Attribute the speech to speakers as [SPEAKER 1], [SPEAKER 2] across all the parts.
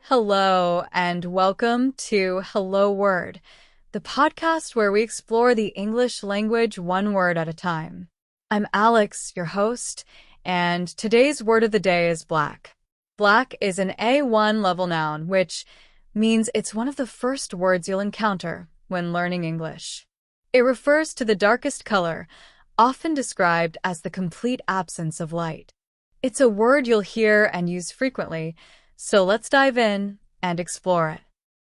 [SPEAKER 1] Hello, and welcome to Hello Word, the podcast where we explore the English language one word at a time. I'm Alex, your host, and today's word of the day is black. Black is an A1 level noun, which means it's one of the first words you'll encounter when learning English. It refers to the darkest color, often described as the complete absence of light. It's a word you'll hear and use frequently, so let's dive in and explore it.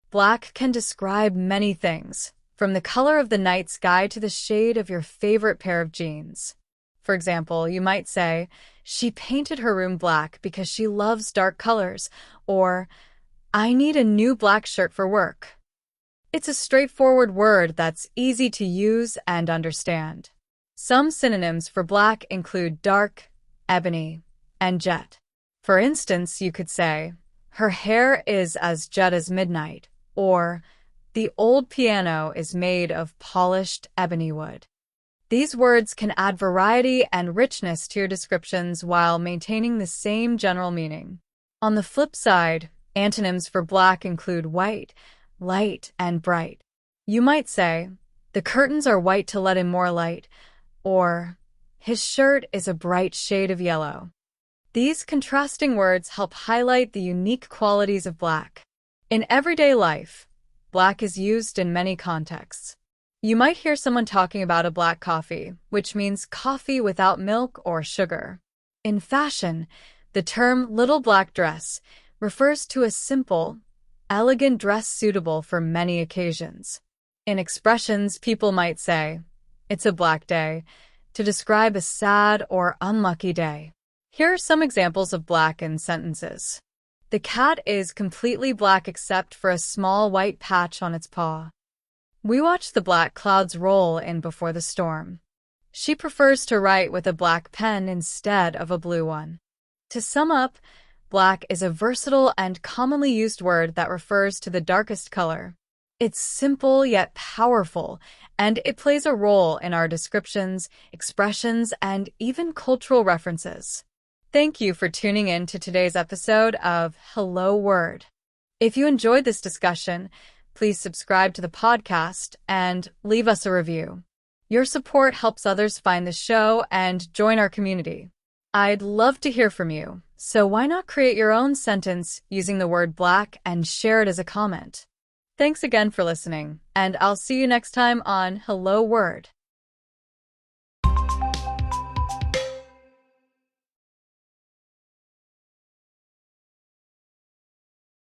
[SPEAKER 1] Black can describe many things, from the color of the night sky to the shade of your favorite pair of jeans. For example, you might say, "She painted her room black because she loves dark colors," or "I need a new black shirt for work." It's a straightforward word that's easy to use and understand. Some synonyms for black include dark, ebony, and jet. For instance, you could say, "Her hair is as jet as midnight," or "The old piano is made of polished ebony wood." These words can add variety and richness to your descriptions while maintaining the same general meaning. On the flip side, antonyms for black include white, light, and bright. You might say, "The curtains are white to let in more light," or "His shirt is a bright shade of yellow." These contrasting words help highlight the unique qualities of black. In everyday life, black is used in many contexts. You might hear someone talking about a black coffee, which means coffee without milk or sugar. In fashion, the term little black dress refers to a simple, elegant dress suitable for many occasions. In expressions, people might say, "It's a black day," to describe a sad or unlucky day. Here are some examples of black in sentences. The cat is completely black except for a small white patch on its paw. We watch the black clouds roll in before the storm. She prefers to write with a black pen instead of a blue one. To sum up, black is a versatile and commonly used word that refers to the darkest color. It's simple yet powerful, and it plays a role in our descriptions, expressions, and even cultural references. Thank you for tuning in to today's episode of Hello Word. If you enjoyed this discussion, please subscribe to the podcast and leave us a review. Your support helps others find the show and join our community. I'd love to hear from you, so why not create your own sentence using the word black and share it as a comment? Thanks again for listening, and I'll see you next time on Hello Word.